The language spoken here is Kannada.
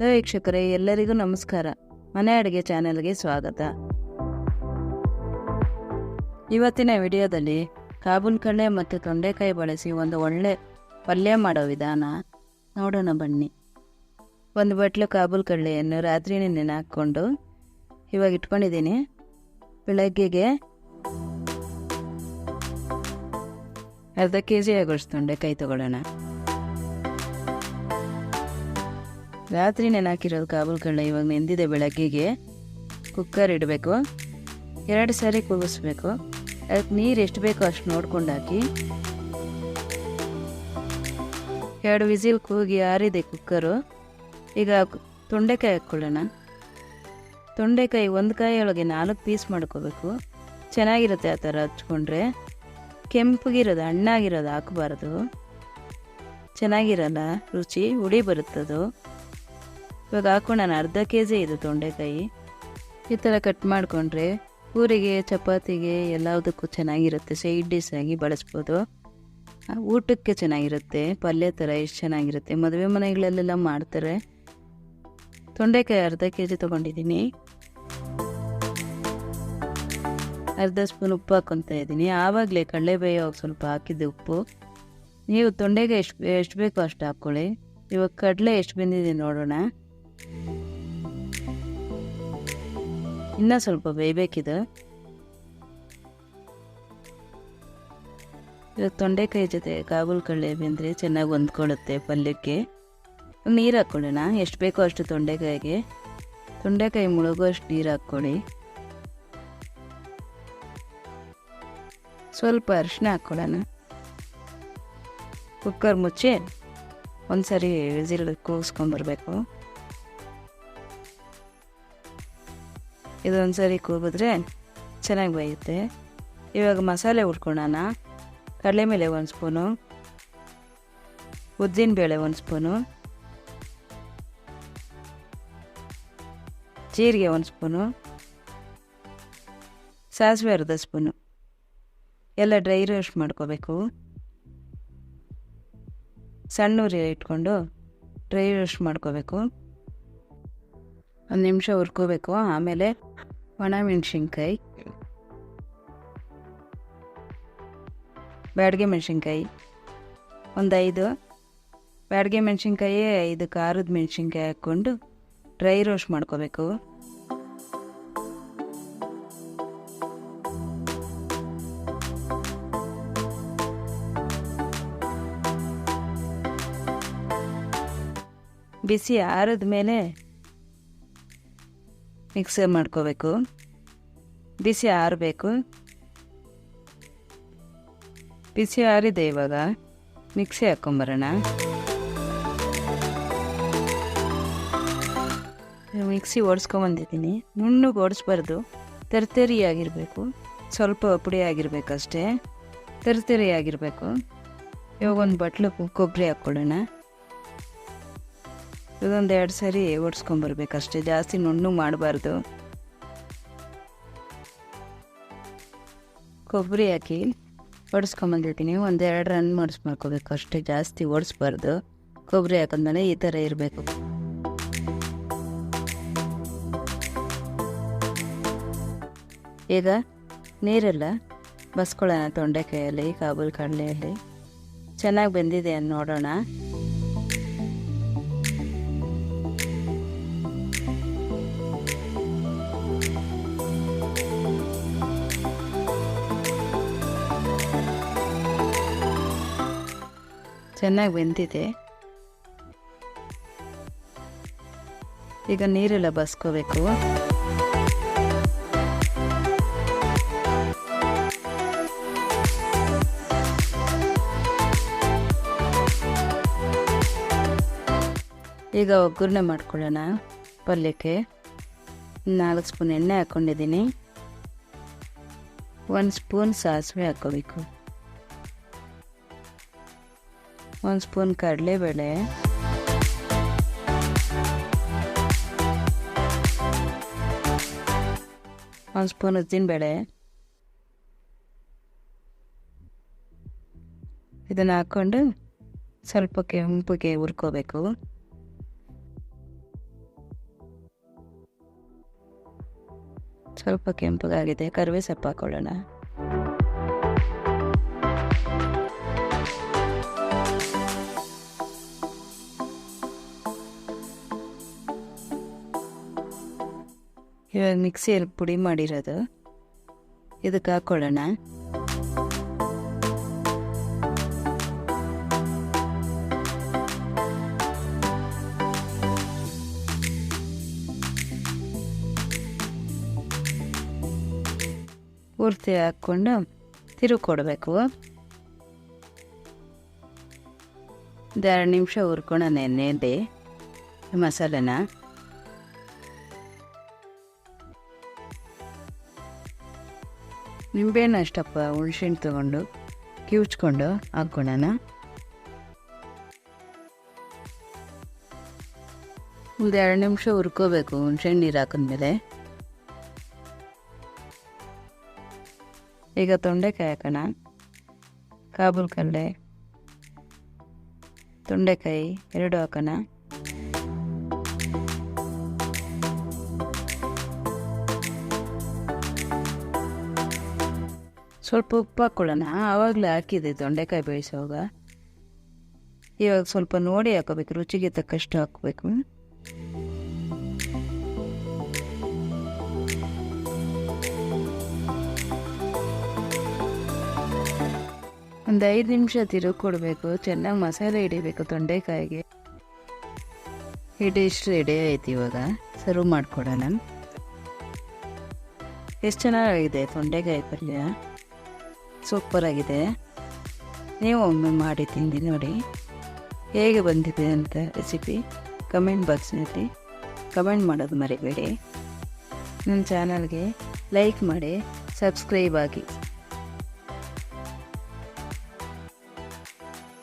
ವೀಕ್ಷಕರೇ, ಎಲ್ಲರಿಗೂ ನಮಸ್ಕಾರ. ಮನೆ ಅಡುಗೆ ಚಾನೆಲ್ಗೆ ಸ್ವಾಗತ. ಇವತ್ತಿನ ವಿಡಿಯೋದಲ್ಲಿ ಕಾಬೂಲ್ ಕಡಲೆ ಮತ್ತು ತೊಂಡೆಕಾಯಿ ಬಳಸಿ ಒಂದು ಒಳ್ಳೆ ಪಲ್ಯ ಮಾಡೋ ವಿಧಾನ ನೋಡೋಣ ಬನ್ನಿ. ಒಂದು ಬಟ್ಲು ಕಾಬೂಲ್ ಕಡಲೆಯನ್ನು ರಾತ್ರಿನೇ ನೆನೆ ಹಾಕ್ಕೊಂಡು ಇವಾಗ ಇಟ್ಕೊಂಡಿದ್ದೀನಿ. ಬೆಳಗ್ಗೆಗೆ ಅರ್ಧ kg ಆಗೋಷ್ಟು ತೊಂಡೆಕಾಯಿ ತೊಗೊಳ್ಳೋಣ. ರಾತ್ರಿ ನೆನೆ ಹಾಕಿರೋದು ಕಾಬೂಲ್ ಕಡಲೆ ಇವಾಗ ನೆಂದಿದೆ. ಬೆಳಗ್ಗೆಗೆ ಕುಕ್ಕರ್ ಇಡಬೇಕು, 2 ಸಾರಿ ಕೂಗಿಸ್ಬೇಕು. ಅದಕ್ಕೆ ನೀರು ಎಷ್ಟು ಬೇಕೋ ಅಷ್ಟು ನೋಡ್ಕೊಂಡು ಹಾಕಿ 2 ವಿಸಿಲ್ ಕೂಗಿ ಆರಿದೆ ಕುಕ್ಕರು. ಈಗ ತೊಂಡೆಕಾಯಿ ಹಾಕ್ಕೊಳ್ಳೋಣ. ತೊಂಡೆಕಾಯಿ ಒಂದು ಕಾಯಿಯೊಳಗೆ 4 ಪೀಸ್ ಮಾಡ್ಕೋಬೇಕು. ಚೆನ್ನಾಗಿರುತ್ತೆ ಆ ಥರ ಹಚ್ಕೊಂಡ್ರೆ. ಕೆಂಪಗಿರೋದು ಹಣ್ಣಾಗಿರೋದು ಹಾಕಬಾರ್ದು, ಚೆನ್ನಾಗಿರಲ್ಲ, ರುಚಿ ಹುಳಿ ಬರುತ್ತದು. ಇವಾಗ ಹಾಕ್ಕೊಂಡು ನಾನು ಅರ್ಧ kg ಇದು ತೊಂಡೆಕಾಯಿ. ಈ ಥರ ಕಟ್ ಮಾಡಿಕೊಂಡ್ರೆ ಪೂರಿಗೆ ಚಪಾತಿಗೆ ಎಲ್ಲದಕ್ಕೂ ಚೆನ್ನಾಗಿರುತ್ತೆ. ಸೈಡ್ ಡಿಶ್ ಆಗಿ ಬಳಸ್ಬೋದು. ಊಟಕ್ಕೆ ಚೆನ್ನಾಗಿರುತ್ತೆ. ಪಲ್ಯ ಥರ ಎಷ್ಟು ಚೆನ್ನಾಗಿರುತ್ತೆ. ಮದುವೆ ಮನೆಗಳಲ್ಲೆಲ್ಲ ಮಾಡ್ತಾರೆ. ತೊಂಡೆಕಾಯಿ ಅರ್ಧ kg ತೊಗೊಂಡಿದ್ದೀನಿ. ಅರ್ಧ ಸ್ಪೂನ್ ಉಪ್ಪು ಹಾಕ್ಕೊತಾ ಇದ್ದೀನಿ. ಆವಾಗಲೇ ಕಡಲೆ ಬೇಯೋವಾಗ ಸ್ವಲ್ಪ ಹಾಕಿದ್ದೆ ಉಪ್ಪು. ನೀವು ತೊಂಡೆಕಾಯಿ ಎಷ್ಟು ಬೇಕೋ ಅಷ್ಟು ಹಾಕ್ಕೊಳ್ಳಿ. ಇವಾಗ ಕಡಲೆ ಎಷ್ಟು ಬೆಂದಿದೆ ನೋಡೋಣ. ಇನ್ನೂ ಸ್ವಲ್ಪ ಬೇಯಬೇಕಿದೆ. ಇವಾಗ ತೊಂಡೆಕಾಯಿ ಜೊತೆ ಕಾಬೂಲ್ ಕಡಲೆ ಬೆಂದರೆ ಚೆನ್ನಾಗಿ ಹೊಂದ್ಕೊಳ್ಳುತ್ತೆ ಪಲ್ಯಕ್ಕೆ. ನೀರು ಹಾಕ್ಕೊಳ್ಳೋಣ. ಎಷ್ಟು ಬೇಕೋ ಅಷ್ಟು ತೊಂಡೆಕಾಯಿಗೆ. ತೊಂಡೆಕಾಯಿ ಮುಳುಗೋ ಅಷ್ಟು ನೀರು ಹಾಕ್ಕೊಳ್ಳಿ. ಸ್ವಲ್ಪ ಅರಿಶಿನ ಹಾಕ್ಕೊಳ್ಳೋಣ. ಕುಕ್ಕರ್ ಮುಚ್ಚಿ ಒಂದು ಸರಿ ವಿಸಿಲ್ ಕೂಗಿಸ್ಕೊಂಬರ್ಬೇಕು. ಇದೊಂದು ಸರಿ ಕೂಗಿದ್ರೆ ಚೆನ್ನಾಗಿ ಬೇಯುತ್ತೆ. ಇವಾಗ ಮಸಾಲೆ ಹುರ್ಕೊಳ್ಳೋಣ. ಕಡಲೆಬೇಳೆ 1 ಸ್ಪೂನು, ಉದ್ದಿನಬೇಳೆ 1 ಸ್ಪೂನು, ಜೀರಿಗೆ 1 ಸ್ಪೂನು, ಸಾಸಿವೆ ಅರ್ಧ ಸ್ಪೂನು ಎಲ್ಲ ಡ್ರೈ ರೋಸ್ಟ್ ಮಾಡ್ಕೋಬೇಕು. ಸಣ್ಣ ಉರಿ ಇಟ್ಕೊಂಡು ಡ್ರೈ ರೋಸ್ಟ್ ಮಾಡ್ಕೋಬೇಕು. 1 ನಿಮಿಷ ಹುರ್ಕೋಬೇಕು. ಆಮೇಲೆ ಒಣಮೆಣ್ಸಿನ್ಕಾಯಿ, ಬ್ಯಾಡಗೆ ಮೆಣಸಿನ್ಕಾಯಿ ಒಂದು 5, ಬ್ಯಾಡಗೆ ಮೆಣಸಿನ್ಕಾಯಿ 5 ಖಾರದ ಮೆಣಸಿನ್ಕಾಯಿ ಹಾಕ್ಕೊಂಡು ಡ್ರೈ ರೋಸ್ಟ್ ಮಾಡ್ಕೋಬೇಕು. ಬಿಸಿ ಆರಿದ ಮೇಲೆ ಮಿಕ್ಸರ್ ಮಾಡ್ಕೋಬೇಕು. ಬಿಸಿ ಆರಬೇಕು. ಬಿಸಿ ಆರಿದೆ. ಇವಾಗ ಮಿಕ್ಸಿ ಹಾಕ್ಕೊಂಬರೋಣ. ಮಿಕ್ಸಿ ಓಡಿಸ್ಕೊಂಬಂದಿದ್ದೀನಿ. ನುಣ್ಣಗೆ ಓಡಿಸ್ಬಾರ್ದು, ತರ್ತರಿಯಾಗಿರಬೇಕು. ಸ್ವಲ್ಪ ಪುಡಿ ಆಗಿರ್ಬೇಕಷ್ಟೇ, ತರ್ತರಿಯಾಗಿರಬೇಕು. ಇವಾಗ ಒಂದು ಬಟ್ಲು ಕೊಬ್ಬರಿ ಹಾಕ್ಕೊಳ್ಳೋಣ. ಇದೊಂದು 2 ಸರಿ ಓಡಿಸ್ಕೊಂಬರ್ಬೇಕಷ್ಟೇ, ಜಾಸ್ತಿ ನುಣ್ಣು ಮಾಡಬಾರ್ದು. ಕೊಬ್ಬರಿ ಹಾಕಿ ಓಡಿಸ್ಕೊಂಬಂದಿರ್ತೀನಿ. 1-2 ರನ್ ಮಾಡ್ಕೋಬೇಕು ಅಷ್ಟೇ, ಜಾಸ್ತಿ ಓಡಿಸ್ಬಾರ್ದು. ಕೊಬ್ಬರಿ ಹಾಕಿದ್ಮೇಲೆ ಈ ಥರ ಇರಬೇಕು. ಈಗ ನೀರೆಲ್ಲ ಬಸ್ಕೊಳ್ಳೋಣ. ತೊಂಡೆಕಾಯಲ್ಲಿ ಕಾಬೂಲ್ ಕಡಲೆಯಲ್ಲಿ ಚೆನ್ನಾಗಿ ಬೆಂದಿದೆ ಅಂತ ನೋಡೋಣ. ಚೆನ್ನಾಗಿ ಬೆಂದಿದೆ. ಈಗ ನೀರೆಲ್ಲ ಬಸ್ಕೋಬೇಕು. ಈಗ ಒಗ್ಗರಣೆ ಮಾಡ್ಕೊಳ್ಳೋಣ. ಪಲ್ಯಕ್ಕೆ 4 ಸ್ಪೂನ್ ಎಣ್ಣೆ ಹಾಕ್ಕೊಂಡಿದ್ದೀನಿ. 1 ಸ್ಪೂನ್ ಸಾಸಿವೆ ಹಾಕ್ಕೋಬೇಕು. 1 ಸ್ಪೂನ್ ಕಡಲೆಬೇಳೆ, 1 ಸ್ಪೂನ್ ಉದ್ದಿನಬೇಳೆ, ಇದನ್ನು ಹಾಕ್ಕೊಂಡು ಸ್ವಲ್ಪ ಕೆಂಪಗೆ ಹುರ್ಕೋಬೇಕು. ಸ್ವಲ್ಪ ಕೆಂಪಗಾಗಿದೆ, ಕರಿಬೇವು ಸೊಪ್ಪು ಹಾಕ್ಕೊಳ್ಳೋಣ. ಇವಾಗ ಮಿಕ್ಸಿಯಲ್ಲಿ ಪುಡಿ ಮಾಡಿರೋದು ಇದಕ್ಕೆ ಹಾಕ್ಕೊಳ್ಳೋಣ. ಪೂರ್ತಿ ಹಾಕ್ಕೊಂಡು ತಿರುಗಿ ಕೊಡಬೇಕು. 2 ನಿಮಿಷ ಹುರ್ಕೊಳ್ಳೋಣ ಎಣ್ಣೆಯಲ್ಲಿ ಮಸಾಲೆನ. ನಿಂಬೆಹಣ್ಣು ಅಷ್ಟಪ್ಪ ಹುಣ್ಸೆಹಣ್ಣು ತೊಗೊಂಡು ಕಿವುಚ್ಕೊಂಡು ಹಾಕ್ಕೊಳ್ಳೋಣ. ಒಂದು 2 ನಿಮಿಷ ಹುರ್ಕೋಬೇಕು ಹುಣ್ಸೆಹಣ್ಣು ನೀರು ಹಾಕಿದ್ಮೇಲೆ. ಈಗ ತೊಂಡೆಕಾಯಿ ಹಾಕೋಣ. ಕಾಬೂಲ್ ಕಡಲೆ, ತೊಂಡೆಕಾಯಿ 2 ಹಾಕೋಣ. ಸ್ವಲ್ಪ ಉಪ್ಪು ಹಾಕ್ಕೊಳ್ಳೋಣ. ಆವಾಗಲೇ ಹಾಕಿದೆ ತೊಂಡೆಕಾಯಿ ಬೇಯಿಸುವಾಗ. ಇವಾಗ ಸ್ವಲ್ಪ ನೋಡಿ ಹಾಕೋಬೇಕು, ರುಚಿಗೆ ತಕ್ಕಷ್ಟು ಹಾಕಬೇಕು. ಒಂದು 5 ನಿಮಿಷ ತಿರುಗಿ ಕೊಡಬೇಕು. ಚೆನ್ನಾಗಿ ಮಸಾಲೆ ಹಿಡಿಬೇಕು ತೊಂಡೆಕಾಯಿಗೆ. ಇಷ್ಟು ರೆಡಿ ಆಯ್ತು. ಇವಾಗ ಸರ್ವ್ ಮಾಡಿಕೊಡೋಣ. ಎಷ್ಟು ಚೆನ್ನಾಗಿದೆ ತೊಂಡೆಕಾಯಿ ಪಲ್ಯ, ಸೂಪರಾಗಿದೆ. ನೀವು ಒಮ್ಮೆ ಮಾಡಿ ತಿಂದು ನೋಡಿ ಹೇಗೆ ಬಂದಿದೆ ಅಂತ ರೆಸಿಪಿ. ಕಮೆಂಟ್ ಬಾಕ್ಸ್ನಲ್ಲಿ ಕಮೆಂಟ್ ಮಾಡೋದು ಮರಿಬೇಡಿ. ನನ್ನ ಚಾನಲ್ಗೆ ಲೈಕ್ ಮಾಡಿ, ಸಬ್ಸ್ಕ್ರೈಬ್ ಆಗಿ.